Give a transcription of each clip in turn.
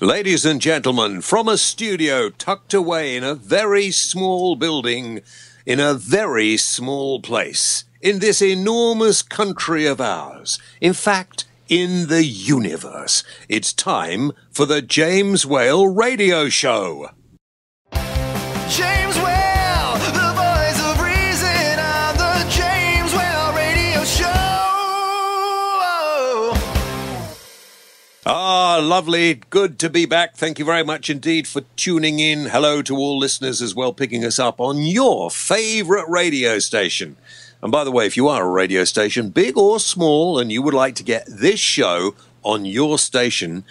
Ladies and gentlemen, from a studio tucked away in a very small building, in a very small place, in this enormous country of ours, in fact, in the universe, it's time for the James Whale Radio Show. James Whale, the voice of reason on the James Whale Radio Show. Ah, lovely. Good to be back. Thank you very much indeed for tuning in. Hello to all listeners as well, picking us up on your favourite radio station. And by the way, if you are a radio station, big or small, and you would like to get this show on your station,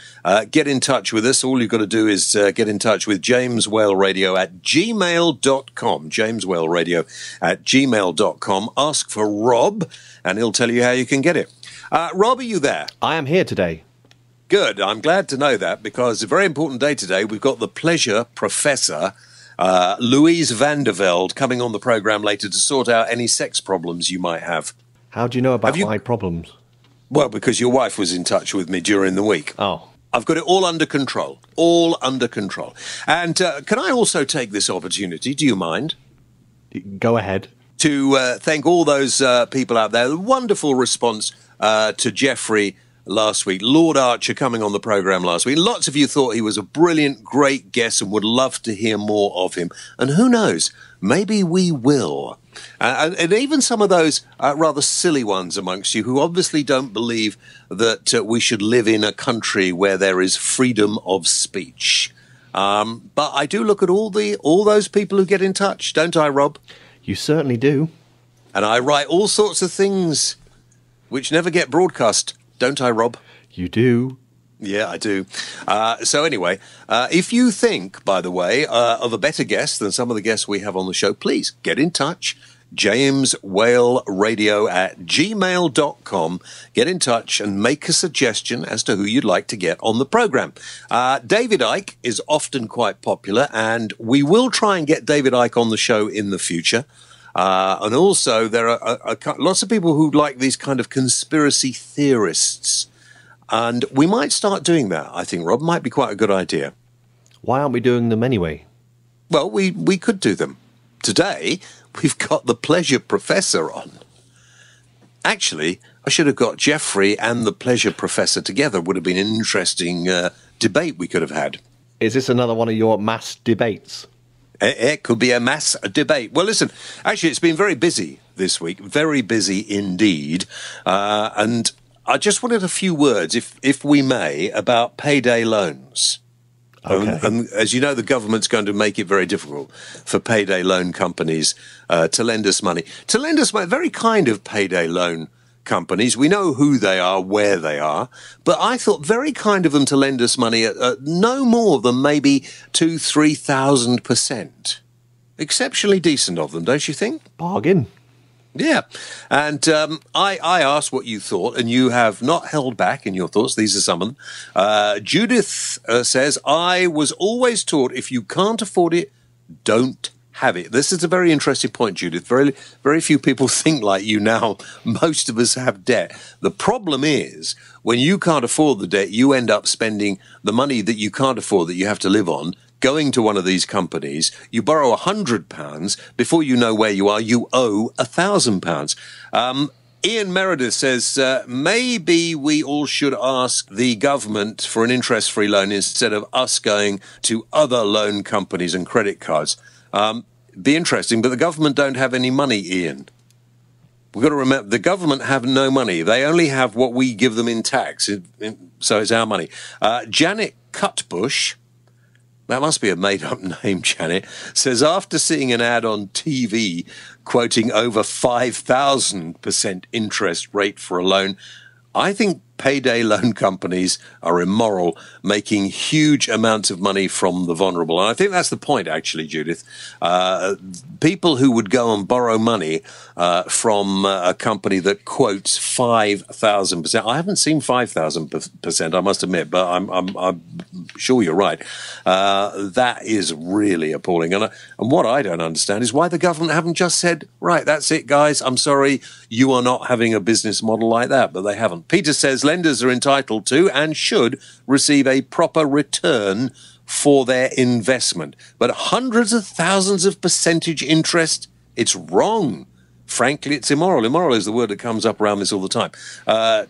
get in touch with us. All you've got to do is get in touch with James Whale Radio at gmail.com. James Whale Radio at gmail.com. Ask for Rob, and he'll tell you how you can get it. Rob, are you there? I am here today. Good. I'm glad to know that, because a very important day today. We've got the pleasure professor, Louise Vanderville, coming on the programme later to sort out any sex problems you might have. How do you know about my problems? Well, because your wife was in touch with me during the week. Oh. I've got it all under control. All under control. And can I also take this opportunity, do you mind? Go ahead. To thank all those people out there. The wonderful response to Jeffrey last week. Lord Archer coming on the programme last week. Lots of you thought he was a brilliant, great guest and would love to hear more of him. And who knows, maybe we will. And even some of those rather silly ones amongst you who obviously don't believe that we should live in a country where there is freedom of speech. But I do look at all those people who get in touch, don't I, Rob? You certainly do. And I write all sorts of things which never get broadcast. Don't I, Rob? You do. Yeah, I do. So anyway, if you think, by the way, of a better guest than some of the guests we have on the show, please get in touch. James Whale Radio at gmail.com. Get in touch and make a suggestion as to who you'd like to get on the programme. David Icke is often quite popular, and we will try and get David Icke on the show in the future. And also, there are lots of people who like these kind of conspiracy theorists. And we might start doing that, I think, Rob. Might be quite a good idea. Why aren't we doing them anyway? Well, we could do them. Today, we've got the pleasure professor on. Actually, I should have got Jeffrey and the pleasure professor together. Would have been an interesting debate we could have had. Is this another one of your mass debates? It could be a mass debate. Well, listen, actually, it's been very busy this week, very busy indeed. And I just wanted a few words, if we may, about payday loans. Okay. And as you know, the government's going to make it very difficult for payday loan companies to lend us money. To lend us money, very kind of payday loan companies. We know who they are, where they are, but I thought very kind of them to lend us money at no more than maybe 2,000-3,000%. Exceptionally decent of them, don't you think? Bargain. Yeah. And I asked what you thought, and you have not held back in your thoughts. These are some of them. Judith says, I was always taught if you can't afford it, don't have it. This is a very interesting point, Judith. Very, very few people think like you now. Most of us have debt. The problem is, when you can't afford the debt, you end up spending the money that you can't afford, that you have to live on, going to one of these companies. You borrow £100. Before you know where you are, you owe £1,000. Ian Meredith says, maybe we all should ask the government for an interest-free loan instead of us going to other loan companies and credit cards. Be interesting, but the government don't have any money, Ian. We've got to remember, the government have no money. They only have what we give them in tax, so it's our money. Janet Cutbush, that must be a made-up name, Janet, says, after seeing an ad on TV quoting over 5,000% interest rate for a loan, I think payday loan companies are immoral, making huge amounts of money from the vulnerable. And I think that's the point, actually, Judith. People who would go and borrow money from a company that quotes 5,000%. I haven't seen 5,000%, I must admit, but I'm sure you're right. That is really appalling. And what I don't understand is why the government haven't just said, right, that's it, guys. I'm sorry, you are not having a business model like that. But they haven't. Peter says, lenders are entitled to and should receive a proper return for their investment. But hundreds of thousands of percentage interest, it's wrong. Frankly, it's immoral. Immoral is the word that comes up around this all the time.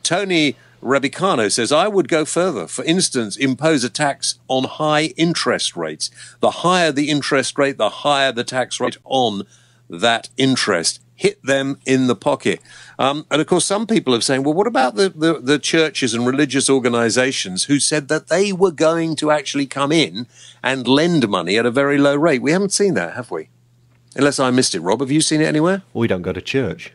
Tony Rabicano says, I would go further. For instance, impose a tax on high interest rates. The higher the interest rate, the higher the tax rate on that interest. Hit them in the pocket. And of course, some people are saying, well, what about the churches and religious organizations who said that they were going to actually come in and lend money at a very low rate? We haven't seen that, have we? Unless I missed it, Rob. Have you seen it anywhere? We don't go to church.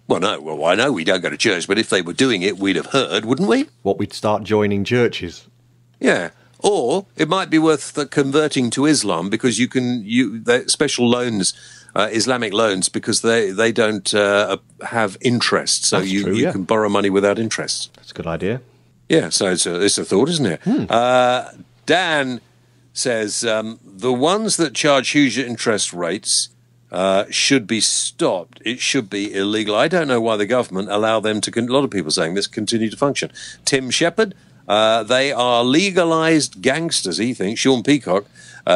Well, no. Well, I know we don't go to church, but if they were doing it, we'd have heard, wouldn't we? What, we'd start joining churches? Yeah. Or it might be worth converting to Islam because special loans, Islamic loans, because they don't have interest. So you can borrow money without interest. That's a good idea. Yeah, so it's a thought, isn't it? Dan says the ones that charge huge interest rates should be stopped. It should be illegal. I don't know why the government allow them to, a lot of people saying this, continue to function. Tim Shepherd, they are legalised gangsters, he thinks. Sean Peacock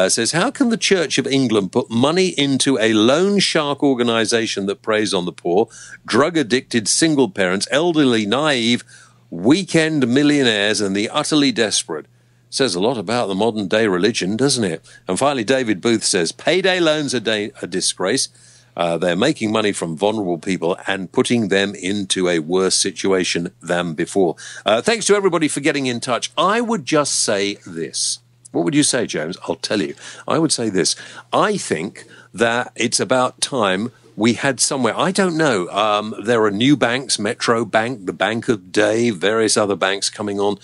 says, how can the Church of England put money into a loan shark organisation that preys on the poor, drug-addicted single parents, elderly, naive, weekend millionaires and the utterly desperate? Says a lot about the modern-day religion, doesn't it? And finally, David Booth says, payday loans are a disgrace. They're making money from vulnerable people and putting them into a worse situation than before. Thanks to everybody for getting in touch. I would just say this. What would you say, James? I'll tell you. I would say this. I think that it's about time we had somewhere, I don't know, there are new banks, Metro Bank, the Bank of Day, various other banks coming on.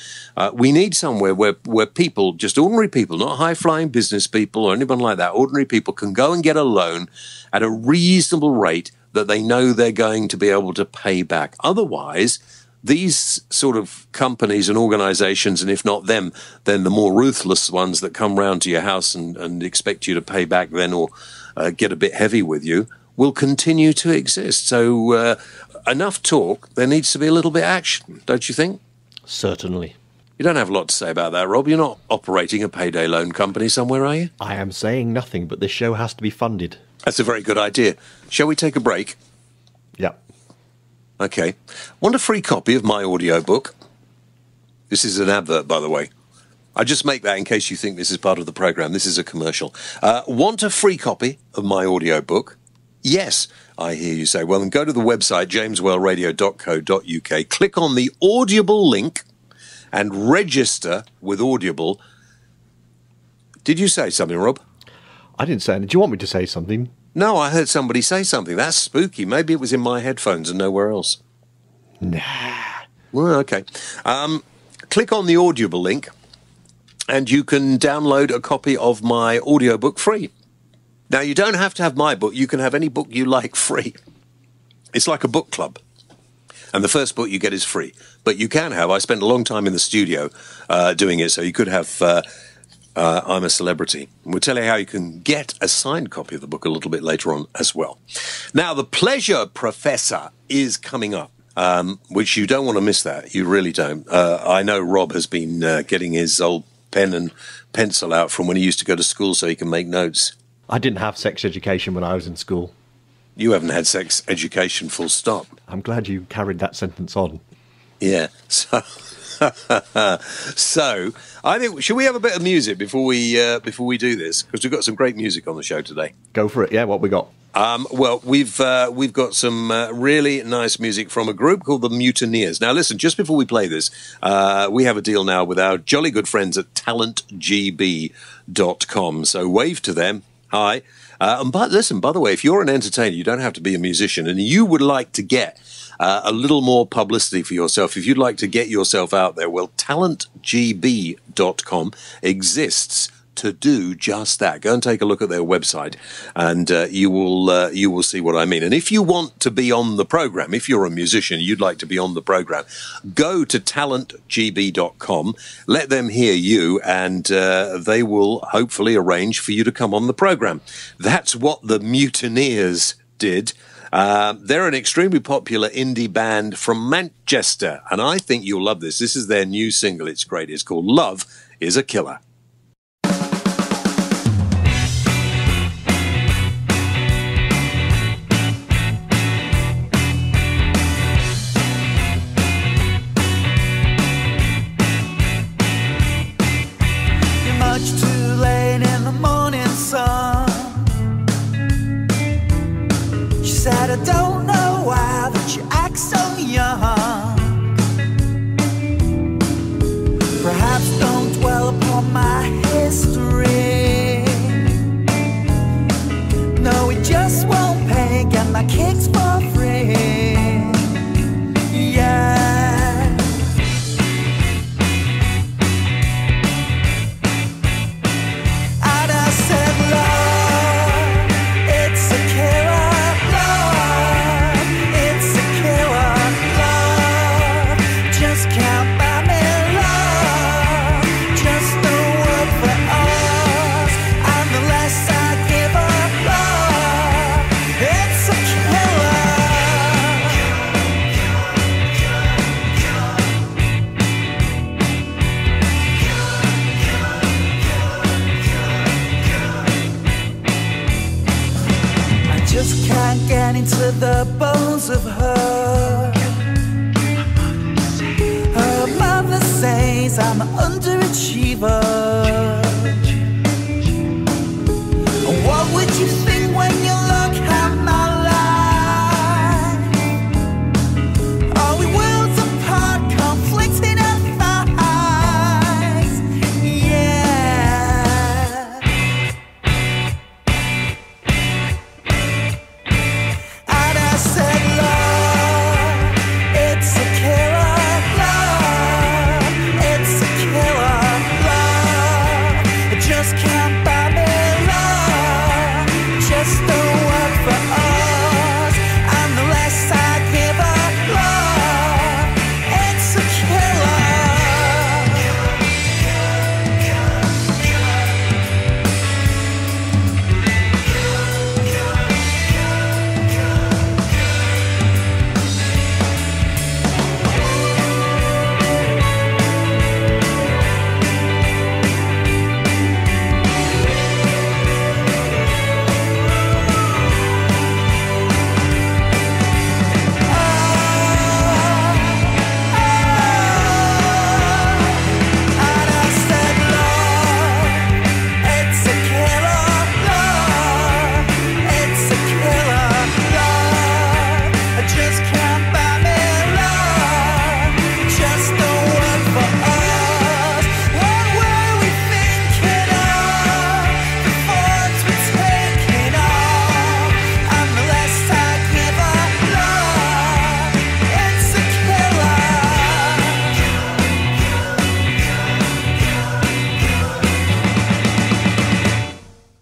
We need somewhere where people, just ordinary people, not high-flying business people or anyone like that, ordinary people can go and get a loan at a reasonable rate that they know they're going to be able to pay back. Otherwise, these sort of companies and organizations, and if not them, then the more ruthless ones that come round to your house and expect you to pay back then or get a bit heavy with you, will continue to exist. So enough talk, there needs to be a little bit of action, don't you think? Certainly. You don't have a lot to say about that, Rob. You're not operating a payday loan company somewhere, are you? I am saying nothing, but this show has to be funded. That's a very good idea. Shall we take a break? Yep. Okay. Want a free copy of my audiobook? This is an advert, by the way. I just make that in case you think this is part of the program. This is a commercial. Want a free copy of my audiobook? Yes, I hear you say. Well, then go to the website, jameswellradio.co.uk, click on the Audible link and register with Audible. Did you say something, Rob? I didn't say anything. Do you want me to say something? No, I heard somebody say something. That's spooky. Maybe it was in my headphones and nowhere else. Nah. Well, okay. Click on the Audible link and you can download a copy of my audiobook free. Now, you don't have to have my book. You can have any book you like free. It's like a book club. And the first book you get is free. But you can have, I spent a long time in the studio doing it, so you could have I'm a Celebrity. And we'll tell you how you can get a signed copy of the book a little bit later on as well. Now, The Pleasure Professor is coming up, which you don't want to miss that. You really don't. I know Rob has been getting his old pen and pencil out from when he used to go to school so he can make notes. I didn't have sex education when I was in school. You haven't had sex education, full stop. I'm glad you carried that sentence on. Yeah. So, I think, should we have a bit of music before we do this? Because we've got some great music on the show today. Go for it. Yeah, what we got? Well, we've got some really nice music from a group called the Mutineers. Now, listen, just before we play this, we have a deal now with our jolly good friends at talentgb.com. So wave to them. Hi. But listen, by the way, if you're an entertainer, you don't have to be a musician, and you would like to get a little more publicity for yourself, if you'd like to get yourself out there, well, talentgb.com exists to do just that. Go and take a look at their website, and you will see what I mean. And if you want to be on the program, if you're a musician, you'd like to be on the program, go to talentgb.com, let them hear you, and they will hopefully arrange for you to come on the program. That's what the Mutineers did. They're an extremely popular indie band from Manchester, and I think you'll love this. This is their new single. It's great. It's called Love is a Killer. Much too late in the morning sun. She said, I don't know why that you act so young. Perhaps don't dwell upon my history. No, it just won't pay. Get my kicks for free. Yeah. Get into the bones of her. Her mother says I'm an underachiever. And what would you think when you look at my life? Are we worlds apart, conflicting at thighs? Yeah.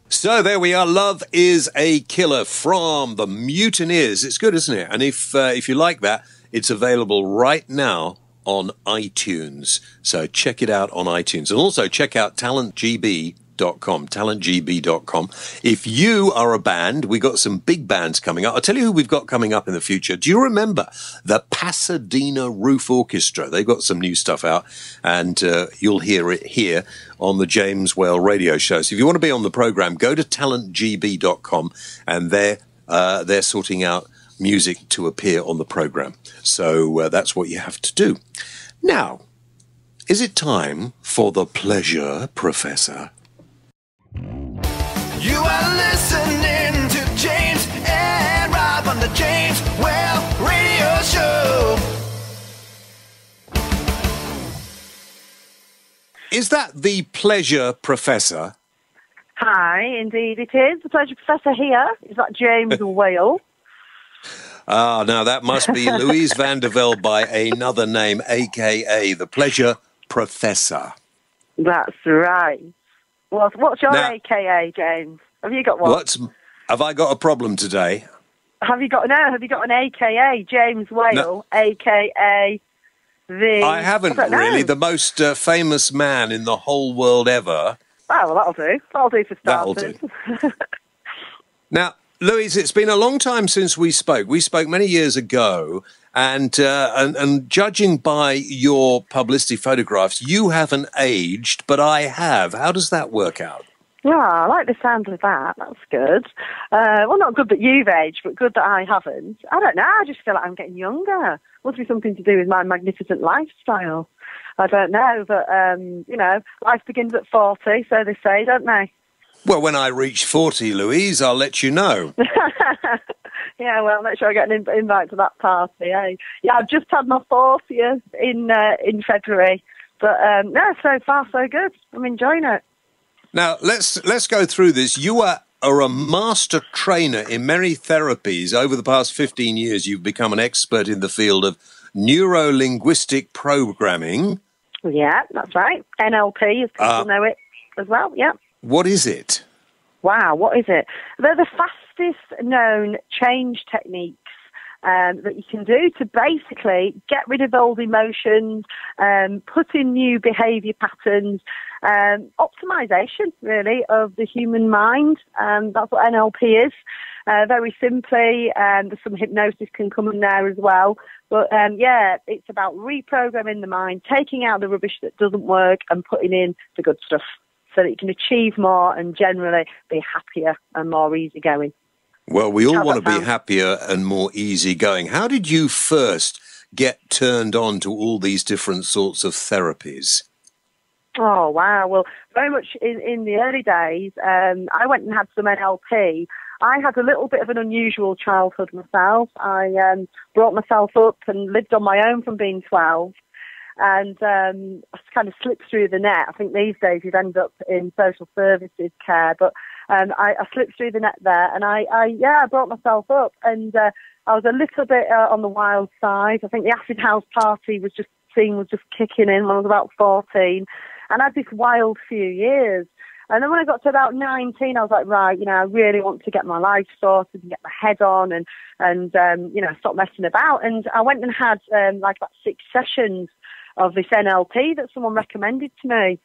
So there we are. Love is a Killer from the Mutineers. It's good, isn't it? And if you like that, it's available right now on iTunes. So check it out on iTunes. And also check out talentgb.com. If you are a band, we got some big bands coming up. I'll tell you who we've got coming up in the future. Do you remember the Pasadena Roof Orchestra? They've got some new stuff out, and you'll hear it here on the James Whale radio show. So if you want to be on the program, go to talentgb.com, and they're sorting out music to appear on the program. So that's what you have to do. Now, is it time for the Pleasure Professor? You are listening to James and Rob on the James Whale Radio Show. Is that the Pleasure Professor? Hi, indeed it is. The Pleasure Professor here. Is that James Whale? Ah, now that must be Louise Vanderville by another name, a.k.a. the Pleasure Professor. That's right. What's your Now, AKA, James? Have you got one? Have I got a problem today? Have you got an AKA, James Whale, No. AKA the... I haven't don't know. really. The most famous man in the whole world ever. Oh, well, that'll do. That'll do for That'll starters. do. Now, Louise, it's been a long time since we spoke. We spoke many years ago, and judging by your publicity photographs, you haven't aged, but I have. How does that work out? Yeah, I like the sound of that. That's good. Well, not good that you've aged, but good that I haven't. I don't know. I just feel like I'm getting younger. Must be something to do with my magnificent lifestyle. I don't know, but, life begins at 40, so they say, don't they? Well, when I reach 40, Louise, I'll let you know. Yeah, well, make sure I get an invite to that party, eh? Yeah, I've just had my 40th in February. But, so far, so good. I'm enjoying it. Now, let's go through this. You are a master trainer in many therapies. Over the past 15 years, you've become an expert in the field of neuro-linguistic programming. Yeah, that's right. NLP, as people know it as well, yeah. What is it? Wow, what is it? They're the fastest known change techniques that you can do to basically get rid of old emotions, put in new behaviour patterns, optimisation, really, of the human mind. That's what NLP is. Very simply, there's some hypnosis can come in there as well. But, it's about reprogramming the mind, taking out the rubbish that doesn't work and putting in the good stuff so that you can achieve more and generally be happier and more easygoing. Well, we all want to be happier and more easygoing. How did you first get turned on to all these different sorts of therapies? Oh, wow. Well, very much in the early days, I went and had some NLP. I had a little bit of an unusual childhood myself. I brought myself up and lived on my own from being 12. And I kind of slipped through the net. I think these days you'd end up in social services care, but I slipped through the net there, and I brought myself up, and I was a little bit on the wild side. I think the acid house party was just kicking in when I was about 14, and I had this wild few years. And then when I got to about 19, I was like, right, I really want to get my life sorted and get my head on and stop messing about. And I went and had about 6 sessions of this NLP that someone recommended to me.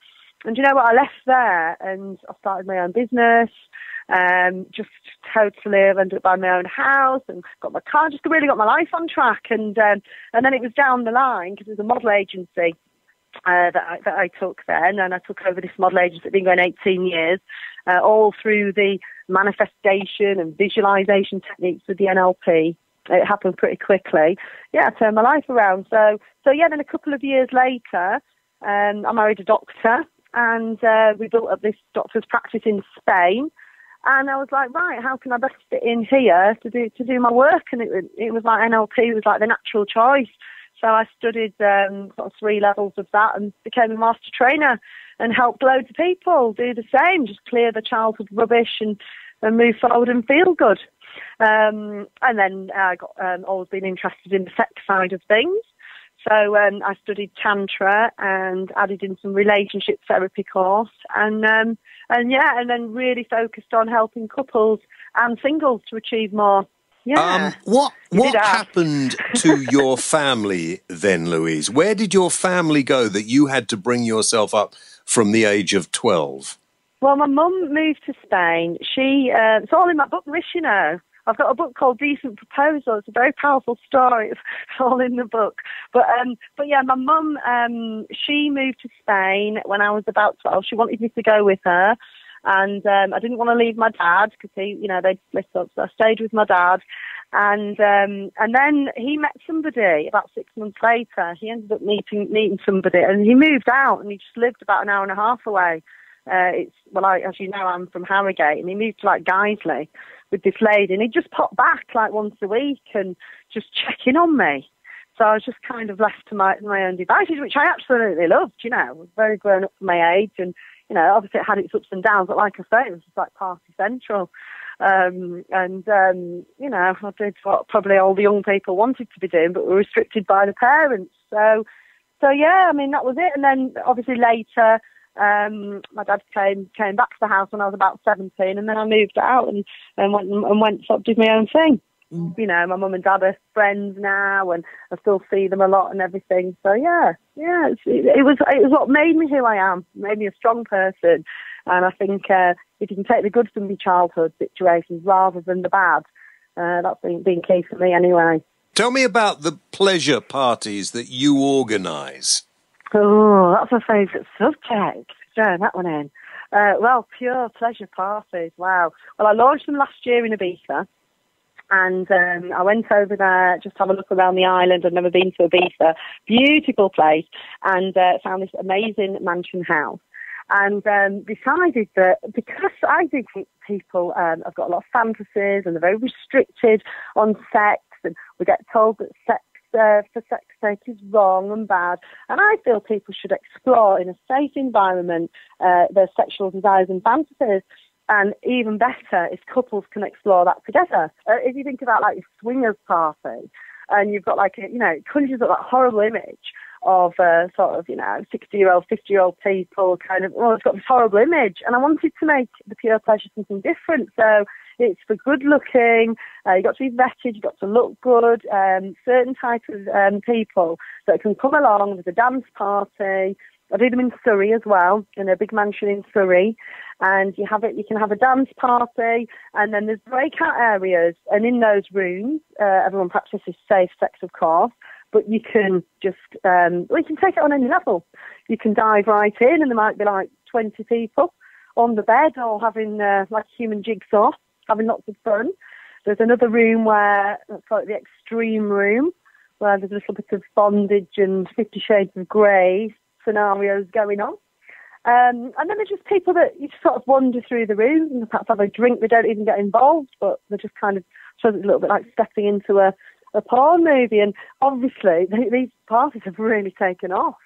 And you know what? I left there and I started my own business. Just totally ended up buying my own house and got my car, just really got my life on track. And then it was down the line, because it was a model agency that I took then, and I took over this model agency that's been going 18 years, all through the manifestation and visualization techniques with the NLP. It happened pretty quickly. Yeah, I turned my life around. So then a couple of years later, I married a doctor, and we built up this doctor's practice in Spain. And I was like, right, how can I best fit in here to do my work? And it was like NLP was like the natural choice. So I studied sort of 3 levels of that and became a master trainer and helped loads of people do the same, just clear the childhood rubbish and move forward and feel good. And then I got always been interested in the sex side of things. So I studied Tantra and added in some relationship therapy course, and then really focused on helping couples and singles to achieve more. Yeah. What happened to your family then, Louise? Where did your family go that you had to bring yourself up from the age of 12? Well, my mum moved to Spain. It's all in my book list, I've got a book called Decent Proposal. It's a very powerful story. It's all in the book. But yeah, my mum, she moved to Spain when I was about 12. She wanted me to go with her. And I didn't want to leave my dad because they'd split up. So I stayed with my dad. And then he met somebody about 6 months later. He ended up meeting somebody, and he moved out, and he just lived about an hour and a half away. As you know, I'm from Harrogate, and he moved to Guiseley with this lady, and he'd just pop back once a week and just check in on me. So I was just kind of left to my own devices, which I absolutely loved. I was very grown up for my age, and obviously it had its ups and downs, but like I say, it was just like party central. I did what probably all the young people wanted to be doing, but were restricted by the parents. So yeah, that was it. And then obviously later, my dad came back to the house when I was about 17, and then I moved out and went sort of did my own thing. My mum and dad are friends now, and I still see them a lot and everything. So yeah, it was what made me who I am, made me a strong person, And I think if you can take the good from your childhood situations rather than the bad, that's been key for me anyway. Tell me about the pleasure parties that you organise. Oh, that's my favourite subject. Throwing that one in. Well, pure pleasure parties. Wow. Well, I launched them last year in Ibiza. And I went over there just to have a look around the island. I'd never been to Ibiza. Beautiful place. And found this amazing mansion house. And decided that because I do think people have got a lot of fantasies and they're very restricted on sex, and we get told that sex for sex's sake is wrong and bad. And I feel people should explore in a safe environment their sexual desires and fantasies. And even better if couples can explore that together. If you think about like a swingers party, and you've got like it conjures up that horrible image of sort of 60-year-old, 50-year-old people kind of, it's got this horrible image. And I wanted to make the pure pleasure something different. So it's for good looking, you've got to be vetted, you've got to look good, certain types of people that can come along. There's a dance party. I do them in Surrey as well, in a big mansion in Surrey. And you can have a dance party, and then there's breakout areas. And in those rooms, everyone practices safe sex, of course. But you can just, you can take it on any level. You can dive right in, and there might be like 20 people on the bed, all having like a human jigsaw, having lots of fun. There's another room where, let's call it the extreme room, where there's a little bit of bondage and 50 Shades of Grey scenarios going on. And then there's just people that you sort of wander through the rooms and perhaps have a drink. They don't even get involved, but they're just kind of, so it's a little bit like stepping into a porn movie. And obviously these parties have really taken off.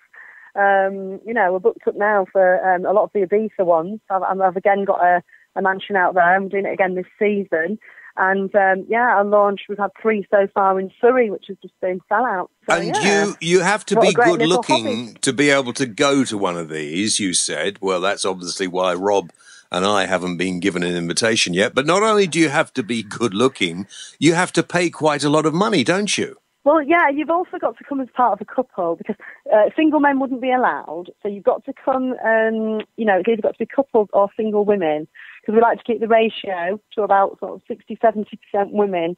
We're booked up now for a lot of the Ibiza ones. I've again got a mansion out there. I'm doing it again this season. And I launched, we've had 3 so far in Surrey, which has just been sellouts. So, and you have to be good looking to be able to go to one of these, you said. Well, that's obviously why Rob and I haven't been given an invitation yet. But not only do you have to be good looking, you have to pay quite a lot of money, don't you? Well, yeah, you've also got to come as part of a couple because single men wouldn't be allowed. So you've got to come, it's either got to be couples or single women, because we like to keep the ratio to about sort of 60-70% women.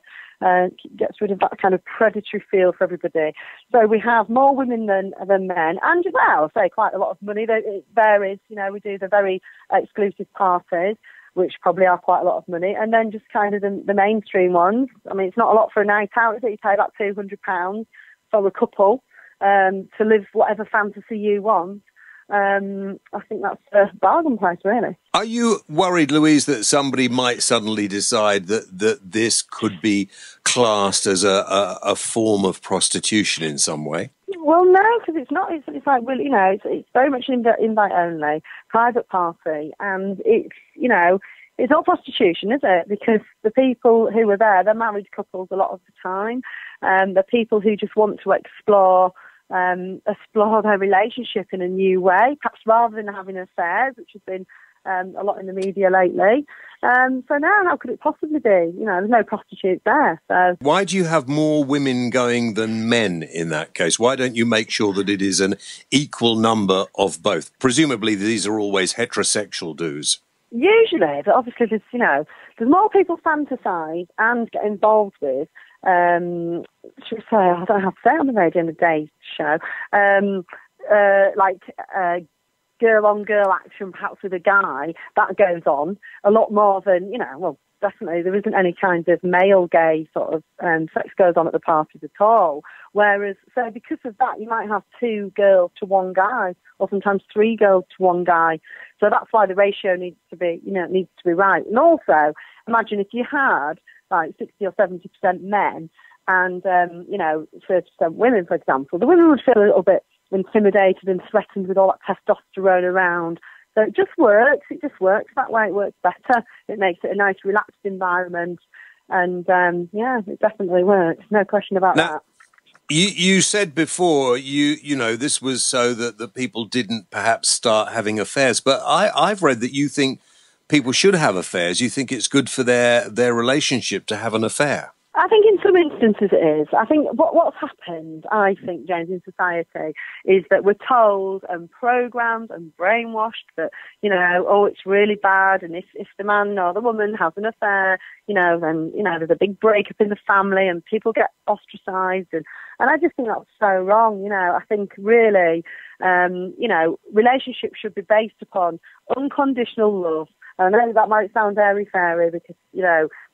Gets rid of that kind of predatory feel for everybody. So we have more women than men, and well, say quite a lot of money. It varies. We do the very exclusive parties, which probably are quite a lot of money, and then just kind of the mainstream ones. I mean, it's not a lot for a night out, is it? You pay about £200 for a couple to live whatever fantasy you want. I think that's a bargain price, really. Are you worried, Louise, that somebody might suddenly decide that this could be classed as a form of prostitution in some way? Well, no, because it's not. It's like, well, it's very much invite only, private party, and it's not prostitution, is it? Because the people who are there, they're married couples a lot of the time, they're people who just want to explore their relationship in a new way, perhaps rather than having affairs, which has been a lot in the media lately. So now, how could it possibly be? There's no prostitutes there. So why do you have more women going than men in that case? Why don't you make sure that it is an equal number of both? Presumably these are always heterosexual dues. Usually, but obviously there's more people fantasise and get involved with. Should we say, I don't have to say it on the radio in the day show, girl-on-girl action, perhaps with a guy, that goes on a lot more than, definitely there isn't any kind of male gay sort of sex goes on at the parties at all. Whereas, so because of that, you might have 2 girls to 1 guy, or sometimes 3 girls to 1 guy. So that's why the ratio needs to be, needs to be right. And also, imagine if you had like 60 or 70% men and, 30% women, for example, the women would feel a little bit intimidated and threatened with all that testosterone around. So it just works that way. It works better. It makes it a nice, relaxed environment. And, it definitely works. No question about that. You said before, this was so that the people didn't perhaps start having affairs. But I've read that you think people should have affairs. You think it's good for their relationship to have an affair. I think in some instances it is. I think what's happened, I think, James, in society is that we're told and programmed and brainwashed that, oh, it's really bad, and if the man or the woman has an affair, then, there's a big breakup in the family and people get ostracised. And I just think that's so wrong. I think really, relationships should be based upon unconditional love. And I know that might sound airy-fairy because,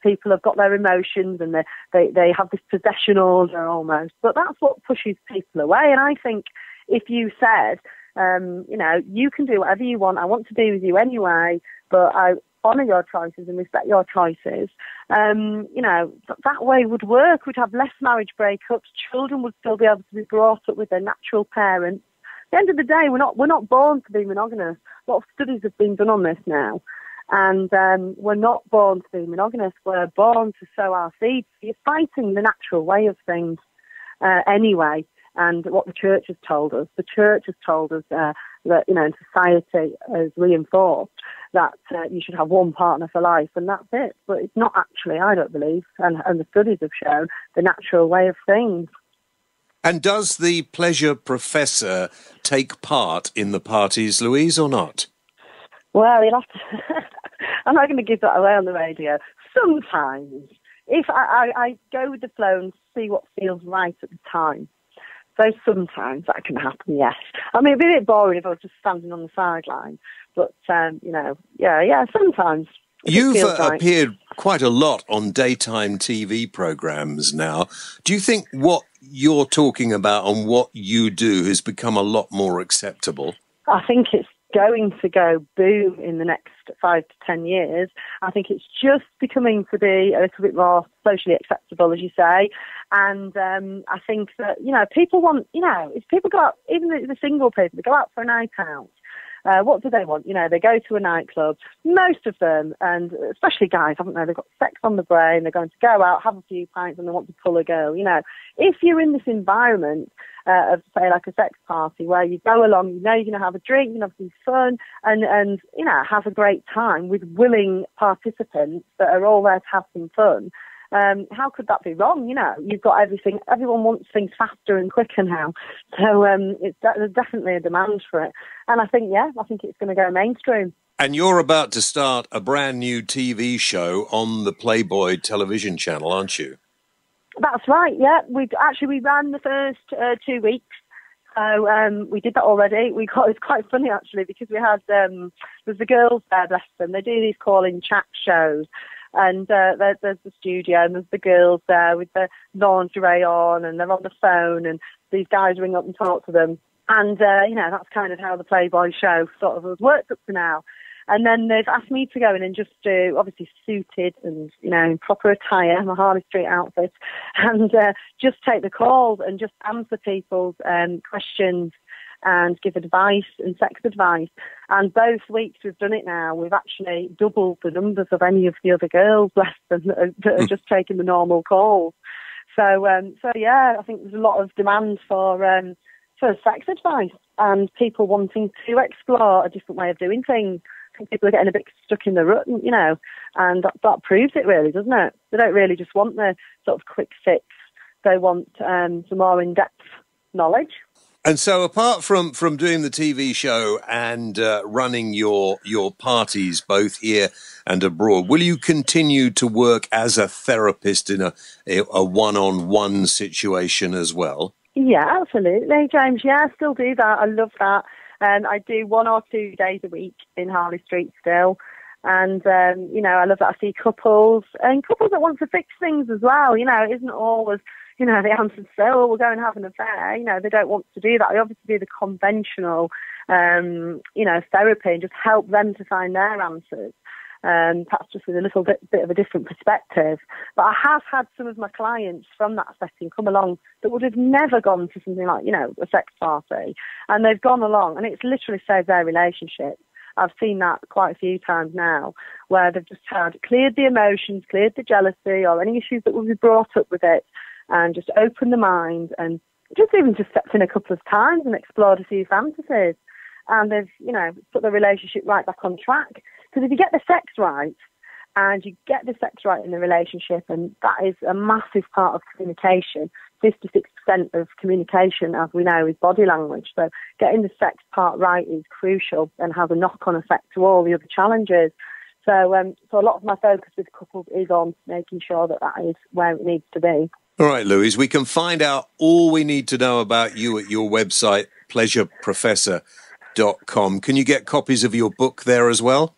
people have got their emotions and they have this possession order almost. But that's what pushes people away. And I think if you said, you can do whatever you want, I want to be with you anyway, but I honour your choices and respect your choices, that way would work. We'd have less marriage breakups. Children would still be able to be brought up with their natural parents. At the end of the day, we're not born to be monogamous. A lot of studies have been done on this now. And we're not born to be monogamous. We're born to sow our seeds. You're fighting the natural way of things anyway. And what the church has told us. The church has told us that, in society has reinforced that you should have one partner for life, and that's it. But it's not actually, I don't believe, and the studies have shown, the natural way of things. And does the pleasure professor take part in the parties, Louise, or not? Well, you'll have to... I'm not going to give that away on the radio. Sometimes, if I go with the flow and see what feels right at the time. So sometimes that can happen, yes. I mean, it'd be a bit boring if I was just standing on the sideline. But, sometimes. You've appeared quite a lot on daytime TV programs now. Do you think what you're talking about and what you do has become a lot more acceptable? I think it's going to go boom in the next 5 to 10 years. I think it's just becoming to be a little bit more socially acceptable, as you say. And I think that, people want, if people go out, even the single people, they go out for a night out. What do they want? They go to a nightclub. Most of them, and especially guys, haven't they? They've got sex on the brain. They're going to go out, have a few pints, and they want to pull a girl. If you're in this environment of, say, like a sex party where you go along, you're going to have a drink, you're going to have some fun, and have a great time with willing participants that are all there to have some fun. How could that be wrong? You've got everything. Everyone wants things faster and quicker now. So there's definitely a demand for it. And I think it's going to go mainstream. And you're about to start a brand new TV show on the Playboy television channel, aren't you? That's right, yeah. We ran the first 2 weeks. So we did that already. It's quite funny, actually, because we had, there's the girls there, bless them. They do these call-in chat shows. And there's the studio, and there's the girls there with the lingerie on, and they're on the phone, and these guys ring up and talk to them. And, that's kind of how the Playboy show sort of has worked up to now. And then they've asked me to go in and just do, obviously suited and, in proper attire, my Harley Street outfit, and just take the calls and just answer people's questions and give advice and sex advice. And both weeks we've done it now. We've actually doubled the numbers of any of the other girls less than that are just taking the normal calls. So yeah, I think there's a lot of demand for sex advice and people wanting to explore a different way of doing things. I think people are getting a bit stuck in the rut, and that proves it really, doesn't it? They don't really just want the sort of quick fix. They want some more in-depth knowledge. And so apart from doing the TV show and running your parties both here and abroad, will you continue to work as a therapist in a one-on-one situation as well? Yeah, absolutely, James. Yeah, I still do that. I love that. I do 1 or 2 days a week in Harley Street still. And, I love that I see couples that want to fix things as well. It isn't always... the answer's so, we'll go and have an affair. They don't want to do that. They obviously do the conventional, therapy and just help them to find their answers. Perhaps just with a little bit of a different perspective. But I have had some of my clients from that setting come along that would have never gone to something like, a sex party. And they've gone along and it's literally saved their relationship. I've seen that quite a few times now, where they've just cleared the emotions, cleared the jealousy or any issues that would be brought up with it, and just opened the mind and just stepped in a couple of times and explored a few fantasies. And they've, put the relationship right back on track. Because if you get the sex right, and you get the sex right in the relationship, and that is a massive part of communication. 56% of communication, as we know, is body language. So getting the sex part right is crucial and has a knock-on effect to all the other challenges. So a lot of my focus with couples is on making sure that that is where it needs to be. All right, Louise, we can find out all we need to know about you at your website, pleasureprofessor.com. Can you get copies of your book there as well?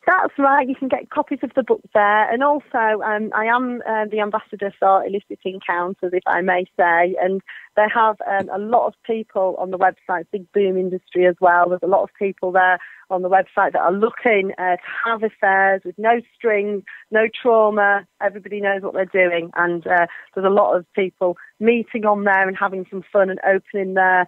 That's right. You can get copies of the book there. And also, I am the ambassador for Illicit Encounters, if I may say. And they have a lot of people on the website, big boom industry as well. There's a lot of people there on the website that are looking to have affairs with no strings, no trauma. Everybody knows what they're doing. And there's a lot of people meeting on there and having some fun and opening their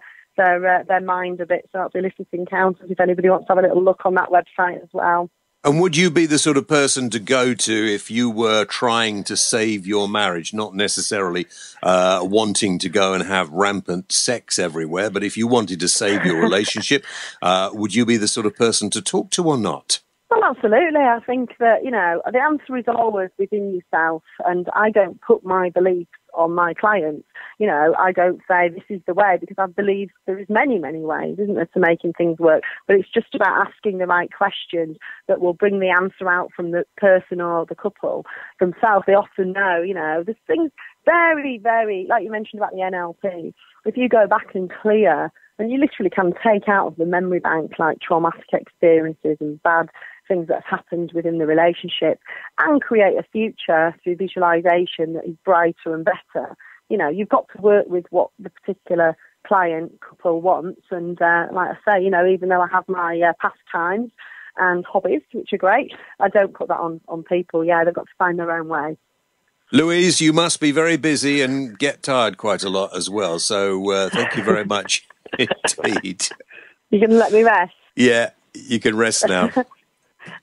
mind a bit. So that's Illicit Encounters, if anybody wants to have a little look on that website as well. And would you be the sort of person to go to if you were trying to save your marriage, not necessarily wanting to go and have rampant sex everywhere, but if you wanted to save your relationship, would you be the sort of person to talk to or not? Well, absolutely. I think that, the answer is always within yourself, and I don't put my beliefs on my clients. I don't say this is the way, because I believe there is many, many ways, isn't there, to making things work. But it's just about asking the right questions that will bring the answer out from the person or the couple themselves. They often know, there's things very, very, like you mentioned about the NLP. If you go back and clear, and you literally can take out of the memory bank like traumatic experiences and bad things that have happened within the relationship, and create a future through visualization that is brighter and better. You've got to work with what the particular client couple wants. And like I say, even though I have my pastimes and hobbies, which are great, I don't put that on people. Yeah, they've got to find their own way. Louise, you must be very busy and get tired quite a lot as well. So thank you very much indeed. You can let me rest? Yeah, you can rest now.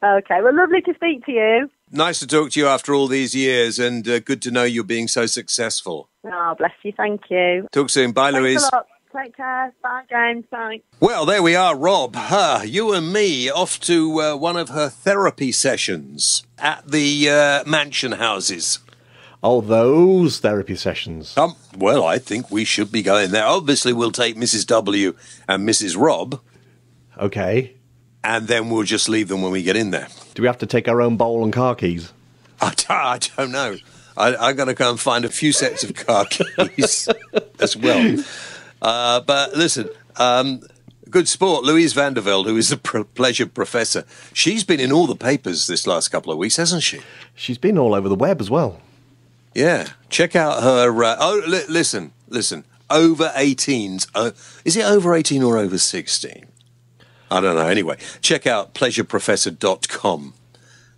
Okay, well, lovely to speak to you. Nice to talk to you after all these years, and good to know you're being so successful. Oh, bless you. Thank you. Talk soon. Bye, Louise. Thanks a lot. Take care. Bye, James. Bye. Well, there we are, Rob. You and me off to one of her therapy sessions at the mansion houses. Oh, those therapy sessions. Well, I think we should be going there. Obviously, we'll take Mrs. W and Mrs. Rob. Okay. And then we'll just leave them when we get in there. Do we have to take our own bowl and car keys? I don't know. I'm going to go and find a few sets of car keys as well. But listen, good sport, Louise Vanderville, who is the pleasure professor. She's been in all the papers this last couple of weeks, hasn't she? She's been all over the web as well. Yeah. Check out her... listen. Over 18s. Is it over 18 or over 16? I don't know. Anyway, check out pleasureprofessor.com.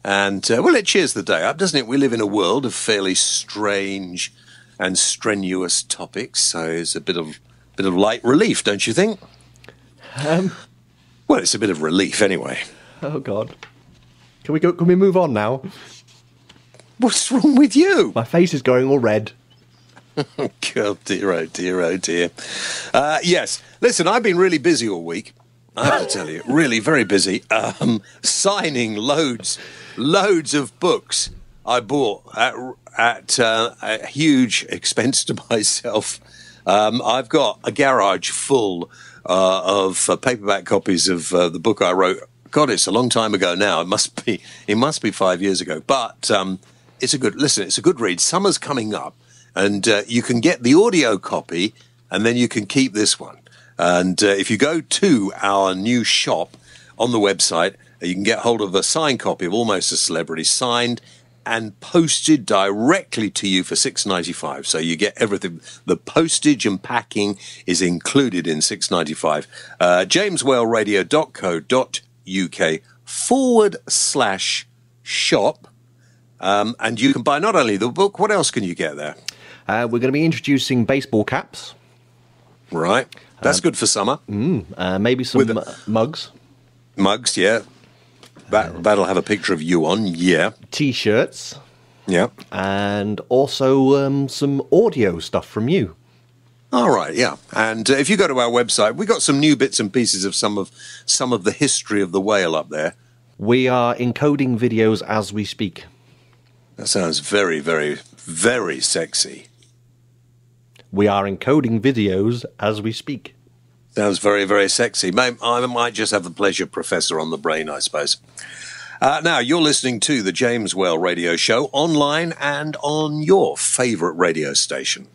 And, it cheers the day up, doesn't it? We live in a world of fairly strange and strenuous topics, so it's a bit of light relief, don't you think? Well, it's a bit of relief anyway. Oh, God. Can we move on now? What's wrong with you? My face is going all red. Oh, dear, oh, dear, oh, dear. Yes. Listen, I've been really busy all week. I have to tell you, really very busy. Signing loads of books I bought at a huge expense to myself. I've got a garage full of paperback copies of the book I wrote. God, it's a long time ago now. It must be 5 years ago. But it's a good read. Summer's coming up, and you can get the audio copy, and then you can keep this one. And if you go to our new shop on the website, you can get hold of a signed copy of Almost a Celebrity, signed and posted directly to you for $6.95. So you get everything. The postage and packing is included in $6.95. jameswellradio.co.uk/shop. And you can buy not only the book, what else can you get there? We're going to be introducing baseball caps. Right. That's good for summer. Maybe some mugs. Mugs, yeah. That'll have a picture of you on, yeah. T-shirts. Yeah. And also some audio stuff from you. All right, yeah. And if you go to our website, we got some new bits and pieces of some of the history of the whale up there. We are encoding videos as we speak. That sounds very, very, very sexy. We are encoding videos as we speak. Sounds very, very sexy. I might just have the pleasure professor on the brain, I suppose. Now, you're listening to the James Whale Radio Show online and on your favourite radio station.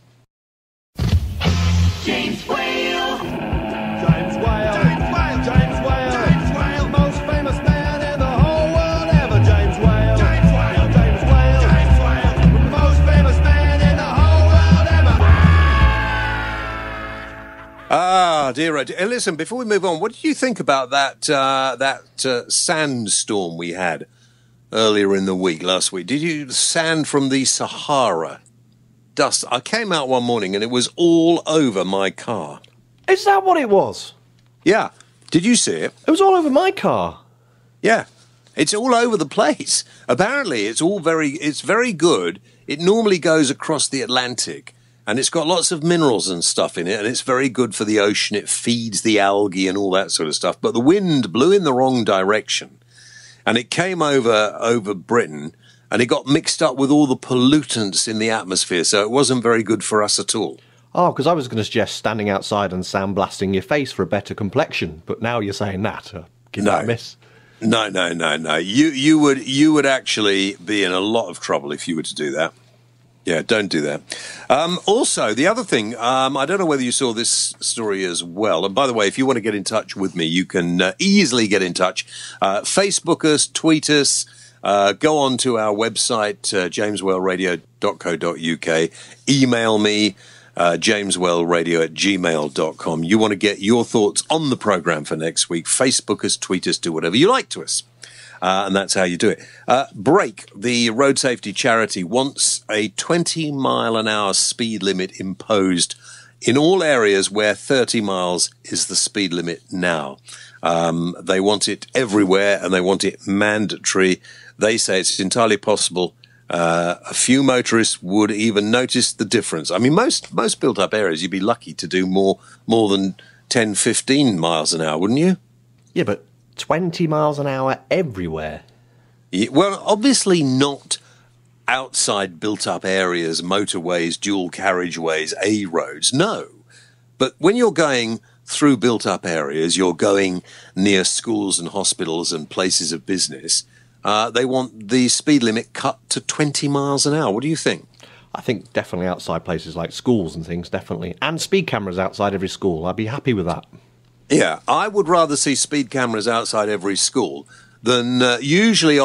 James Whale. James Whale. James Whale. James Whale. James Whale. Most famous man in the whole world ever. James Whale. James Whale. James Whale. James Whale. Most famous man in the whole world ever. Dear. Listen, before we move on, what did you think about that sandstorm we had earlier in the week, last week? Did you sand from the Sahara? Dust. I came out one morning and it was all over my car. Is that what it was? Yeah. Did you see it? It was all over my car. Yeah. It's all over the place. Apparently, it's very good. It normally goes across the Atlantic and it's got lots of minerals and stuff in it and it's very good for the ocean. It feeds the algae and all that sort of stuff. But the wind blew in the wrong direction and it came over Britain. And it got mixed up with all the pollutants in the atmosphere, so it wasn't very good for us at all. Oh, because I was going to suggest standing outside and sandblasting your face for a better complexion, but now you're saying that. Give that a miss. No. You would actually be in a lot of trouble if you were to do that. Yeah, don't do that. Also, the other thing, I don't know whether you saw this story as well. And by the way, if you want to get in touch with me, you can easily get in touch. Facebook us, tweet us. Go on to our website, jameswellradio.co.uk. Email me, jameswellradio@gmail.com. You want to get your thoughts on the programme for next week. Facebook us, tweet us, do whatever you like to us. And that's how you do it. Break, the road safety charity, wants a 20-mile-an-hour speed limit imposed in all areas where 30 miles is the speed limit now. They want it everywhere and they want it mandatory. They say it's entirely possible. A few motorists would even notice the difference. I mean, most built-up areas, you'd be lucky to do more than 10, 15 miles an hour, wouldn't you? Yeah, but 20 miles an hour everywhere. Yeah, well, obviously not outside built-up areas, motorways, dual carriageways, A roads, no. But when you're going through built-up areas, you're going near schools and hospitals and places of business, they want the speed limit cut to 20 miles an hour. What do you think? I think definitely outside places like schools and things, definitely. And speed cameras outside every school. I'd be happy with that. Yeah, I would rather see speed cameras outside every school than usually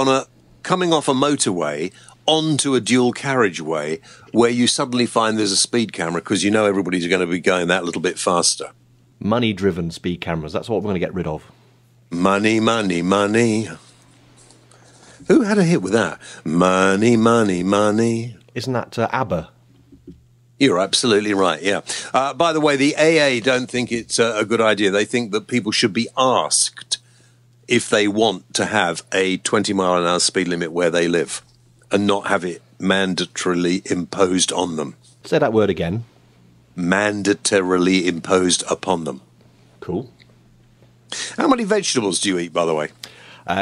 coming off a motorway onto a dual carriageway where you suddenly find there's a speed camera because you know everybody's going to be going that little bit faster. Money-driven speed cameras, that's what we're going to get rid of. Money, money, money. Who had a hit with that? Money, money, money. Isn't that ABBA? You're absolutely right, yeah. By the way, the AA don't think it's a good idea. They think that people should be asked if they want to have a 20-mile-an-hour speed limit where they live and not have it mandatorily imposed on them. Say that word again. Mandatorily imposed upon them. Cool. How many vegetables do you eat, by the way?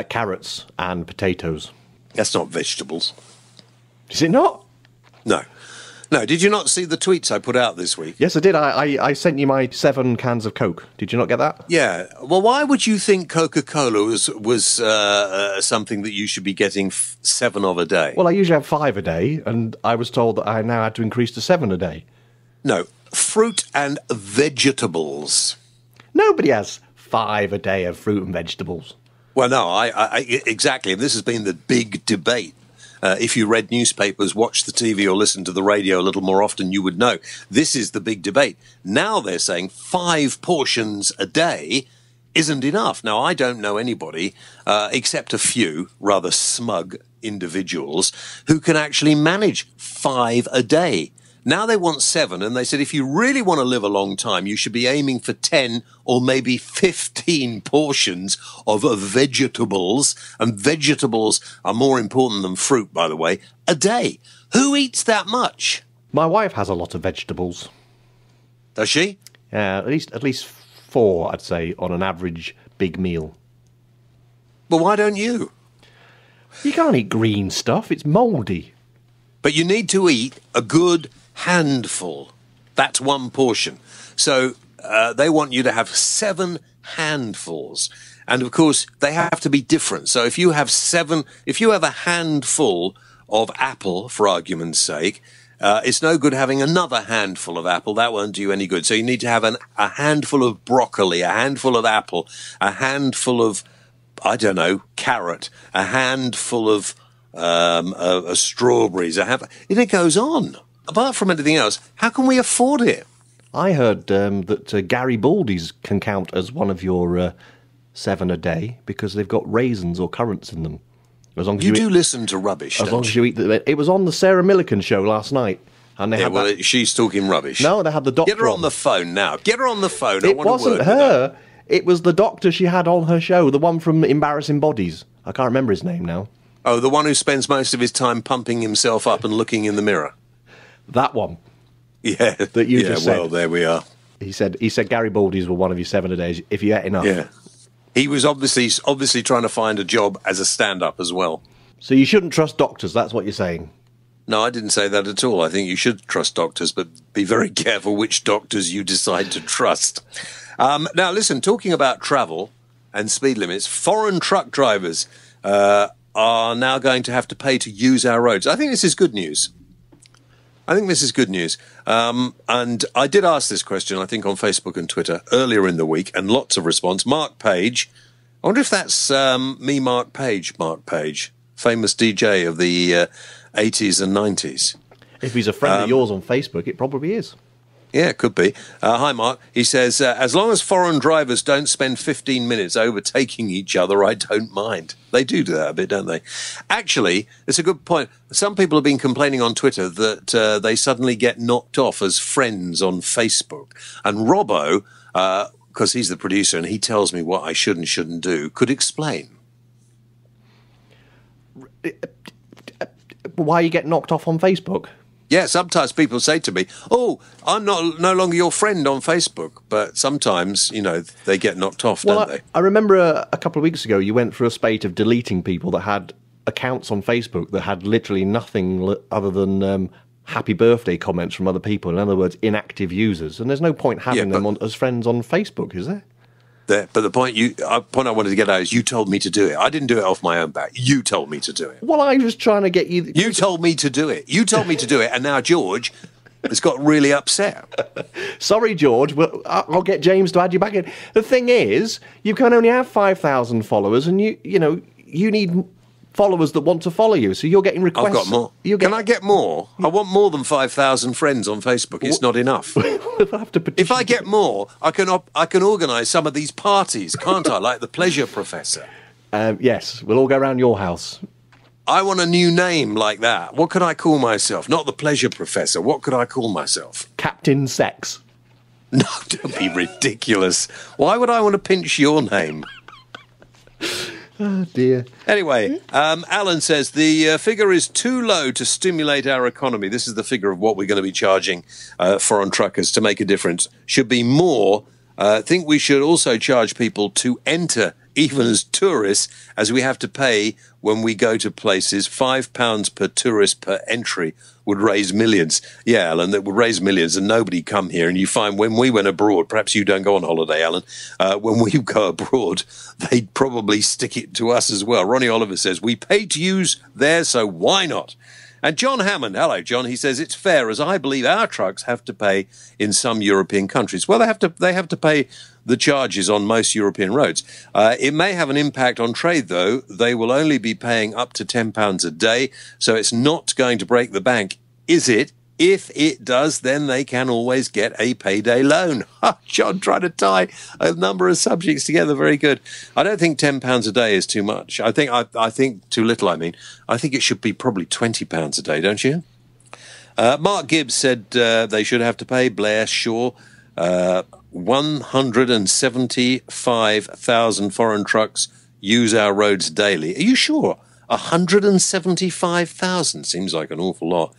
Carrots and potatoes. That's not vegetables. Is it not? No. No, did you not see the tweets I put out this week? Yes, I did. I sent you my 7 cans of Coke. Did you not get that? Yeah. Well, why would you think Coca-Cola was something that you should be getting 7 of a day? Well, I usually have 5 a day, and I was told that I now had to increase to 7 a day. No, fruit and vegetables. Nobody has 5 a day of fruit and vegetables. Well, no, I exactly. This has been the big debate. If you read newspapers, watch the TV or listen to the radio a little more often, you would know. This is the big debate. Now they're saying 5 portions a day isn't enough. Now, I don't know anybody, except a few rather smug individuals, who can actually manage 5 a day. Now they want 7, and they said if you really want to live a long time, you should be aiming for 10 or maybe 15 portions of vegetables, and vegetables are more important than fruit, by the way, a day. Who eats that much? My wife has a lot of vegetables. Does she? Yeah, at least 4, I'd say, on an average big meal. But why don't you? You can't eat green stuff. It's mouldy. But you need to eat a good handful. That's one portion. So they want you to have 7 handfuls. And of course, they have to be different. So if you have a handful of apple, for argument's sake, it's no good having another handful of apple. That won't do you any good. So you need to have a handful of broccoli, a handful of apple, a handful of, I don't know, carrot, a handful of strawberries. It goes on. Apart from anything else, how can we afford it? I heard that Gary Baldy's can count as one of your 7 a day because they've got raisins or currants in them. As long as you do listen to rubbish. As long as you eat it was on the Sarah Millican show last night, and they had she's talking rubbish. No, they had the doctor. Get her on the phone now. Get her on the phone. It wasn't her. It was the doctor she had on her show, the one from Embarrassing Bodies. I can't remember his name now. Oh, the one who spends most of his time pumping himself up and looking in the mirror. That one. Yeah. That you just said. Well, there we are. He said Gary Baldy's were one of your 7 a days if you ate enough. Yeah. He was obviously trying to find a job as a stand-up as well. So you shouldn't trust doctors, that's what you're saying? No, I didn't say that at all. I think you should trust doctors, but be very careful which doctors you decide to trust. Now, listen, talking about travel and speed limits, foreign truck drivers are now going to have to pay to use our roads. I think this is good news. And I did ask this question, I think, on Facebook and Twitter earlier in the week, and lots of response. Mark Page, I wonder if that's Mark Page, famous DJ of the 80s and 90s. If he's a friend of yours on Facebook, it probably is. Yeah, it could be. Hi, Mark. He says, as long as foreign drivers don't spend 15 minutes overtaking each other, I don't mind. They do that a bit, don't they? Actually, it's a good point. Some people have been complaining on Twitter that they suddenly get knocked off as friends on Facebook. And Robbo, because he's the producer and he tells me what I should and shouldn't do, could explain. Why you get knocked off on Facebook? Yeah, sometimes people say to me, "Oh, I'm no longer your friend on Facebook." But sometimes, they get knocked off, don't they? I remember a couple of weeks ago you went through a spate of deleting people that had accounts on Facebook that had literally nothing other than happy birthday comments from other people. In other words, inactive users. And there's no point having them as friends on Facebook, is there? But the point I wanted to get at is you told me to do it. I didn't do it off my own back. You told me to do it. Well, I was trying to get you... You told me to do it. You told me to do it, and now George has got really upset. Sorry, George, but I'll get James to add you back in. The thing is, you can only have 5,000 followers, and you need followers that want to follow you, so you're getting requests. I've got more. Can I get more? I want more than 5,000 friends on Facebook. It's not enough. We'll have to petition. If I get more, I can organise some of these parties, can't I? Like the Pleasure Professor. Yes, we'll all go around your house. I want a new name like that. What could I call myself? Not the Pleasure Professor. What could I call myself? Captain Sex. No, don't be ridiculous. Why would I want to pinch your name? Oh, dear. Anyway, Alan says the figure is too low to stimulate our economy. This is the figure of what we're going to be charging foreign truckers to make a difference. Should be more. I think we should also charge people to enter, even as tourists, as we have to pay when we go to places. £5 per tourist per entry would raise millions. Yeah, Alan, that would raise millions and nobody come here. And you find when we went abroad, perhaps you don't go on holiday, Alan, when we go abroad, they'd probably stick it to us as well. Ronnie Oliver says, we pay to use there, so why not? And John Hammond, hello, John, he says, it's fair, as I believe our trucks have to pay in some European countries. Well, they have to pay the charges on most European roads. It may have an impact on trade, though. They will only be paying up to £10 a day, so it's not going to break the bank, is it? If it does, then they can always get a payday loan. John trying to tie a number of subjects together. Very good. I don't think £10 a day is too much. I think too little, I mean. I think it should be probably £20 a day, don't you? Mark Gibbs said they should have to pay. Blair Shaw, 175,000 foreign trucks use our roads daily. Are you sure? 175,000 seems like an awful lot.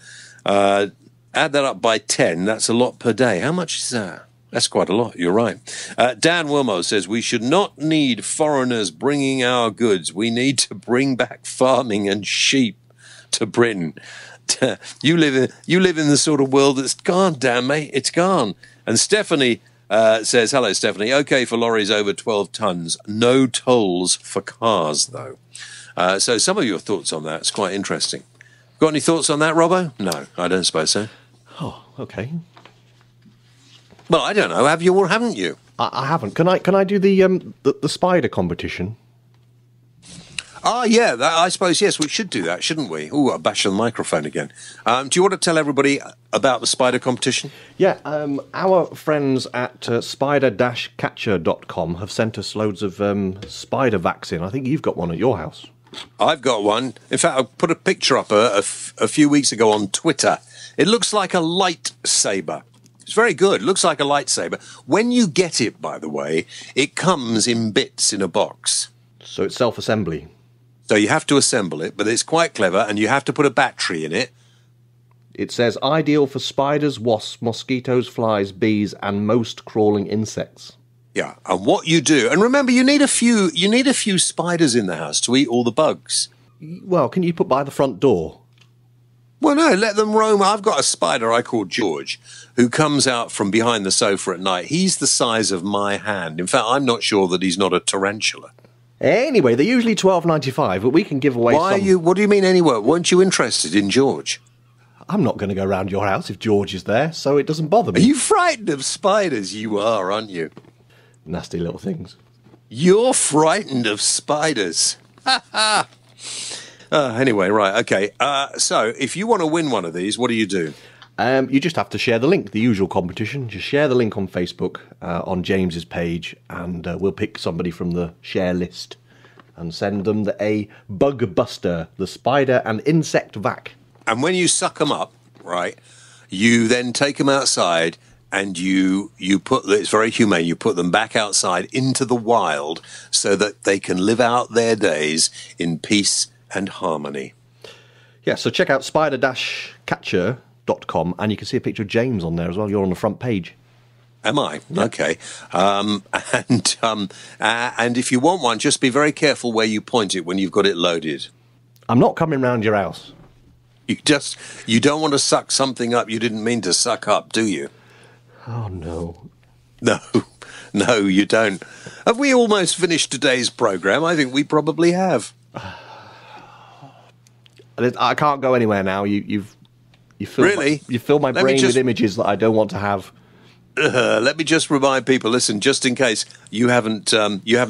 Add that up by 10, that's a lot per day. How much is that? That's quite a lot. You're right. Dan Wilmo says we should not need foreigners bringing our goods. We need to bring back farming and sheep to Britain. You live in the sort of world that's gone, Dan, mate. It's gone. And Stephanie says, hello, Stephanie. Okay for lorries over 12 tons. No tolls for cars, though. So some of your thoughts on that. It's quite interesting. Got any thoughts on that, Robbo? No, I don't suppose so. Oh, okay. Well, I don't know. Have you or haven't you? I haven't. Can I do the spider competition? Yeah, I suppose, yes, we should do that, shouldn't we? Oh, I bashed the microphone again. Do you want to tell everybody about the spider competition? Yeah, our friends at spider-catcher.com have sent us loads of spider vaccine. I think you've got one at your house. I've got one. In fact, I put a picture up a few weeks ago on Twitter. It looks like a lightsaber. It's very good. It looks like a lightsaber. When you get it, by the way, it comes in bits in a box. So it's self-assembly. So you have to assemble it, but it's quite clever, and you have to put a battery in it. It says ideal for spiders, wasps, mosquitoes, flies, bees, and most crawling insects. Yeah, and what you do, and remember, you need a few spiders in the house to eat all the bugs. Well, can you put by the front door? Well, no, let them roam. I've got a spider I call George, who comes out from behind the sofa at night. He's the size of my hand. In fact, I'm not sure that he's not a tarantula. Anyway, they're usually $12.95, but we can give away Why some... are you? What do you mean anywhere? Weren't you interested in George? I'm not going to go round your house if George is there, so it doesn't bother me. Are you frightened of spiders? You are, aren't you? Nasty little things. You're frightened of spiders. Ha ha! Anyway, right, okay. So, if you want to win one of these, what do? You just have to share the link, the usual competition. Just share the link on Facebook, on James's page, and we'll pick somebody from the share list and send them a bug buster, the spider and insect vac. And when you suck them up, right, you then take them outside and you put, it's very humane, you put them back outside into the wild so that they can live out their days in peace and harmony. Yeah, so check out spider-catcher.com and you can see a picture of James on there as well. You're on the front page. Am I? Yeah. Okay. And if you want one, just be very careful where you point it when you've got it loaded. I'm not coming round your house. You don't want to suck something up you didn't mean to suck up, do you? Oh, no. No, you don't. Have we almost finished today's programme? I think we probably have. I can't go anywhere now. You fill really? You fill my brain with images that I don't want to have. Let me just remind people, listen, just in case you haven't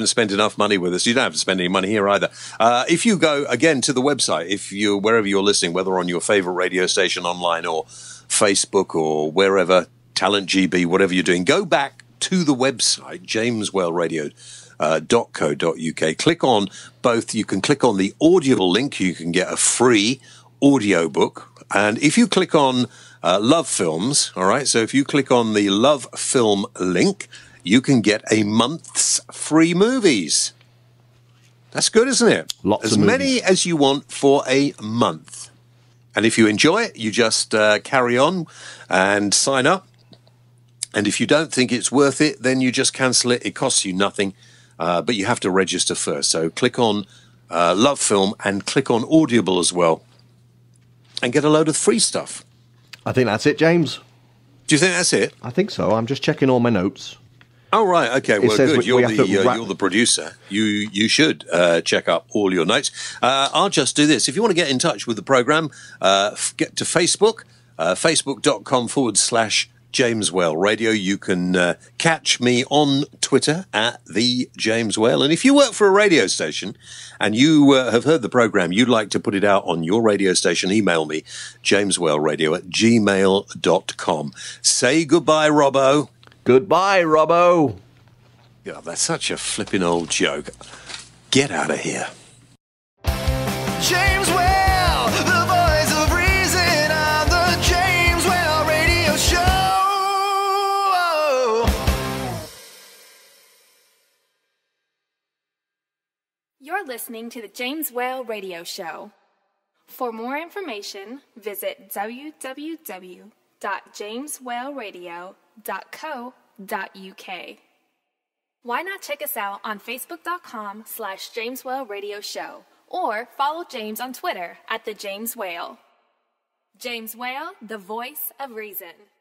spent enough money with us, you don't have to spend any money here either. If you go, again, to the website, wherever you're listening, whether on your favourite radio station online or Facebook or wherever, Talent GB, whatever you're doing, go back to the website, jameswellradio.co.uk. Click on both. You can click on the Audible link. You can get a free audiobook. And if you click on Love Films, all right, so if you click on the Love Film link, you can get a month's free movies. That's good, isn't it? Lots as of movies. many as you want for a month. And if you enjoy it, you just carry on and sign up. And if you don't think it's worth it, then you just cancel it. It costs you nothing, but you have to register first. So click on Love Film and click on Audible as well and get a load of free stuff. I think that's it, James. Do you think that's it? I think so. I'm just checking all my notes. Oh, right. Okay. Well, good. You're the producer. You should check up all your notes. I'll just do this. If you want to get in touch with the programme, get to Facebook, facebook.com/James Whale Radio. You can catch me on Twitter at the James Whale. And if you work for a radio station and you have heard the programme, you'd like to put it out on your radio station, email me, jameswhaleradio@gmail.com. Say goodbye, Robbo. Goodbye, Robbo. Yeah, that's such a flipping old joke. Get out of here. James Whale, the voice of reason on the James Whale Radio Show. You're listening to the James Whale Radio Show. For more information, visit www.jameswhaleradio.co.uk. Why not check us out on Facebook.com/James Whale Radio Show or follow James on Twitter @the James Whale. James Whale, the voice of reason.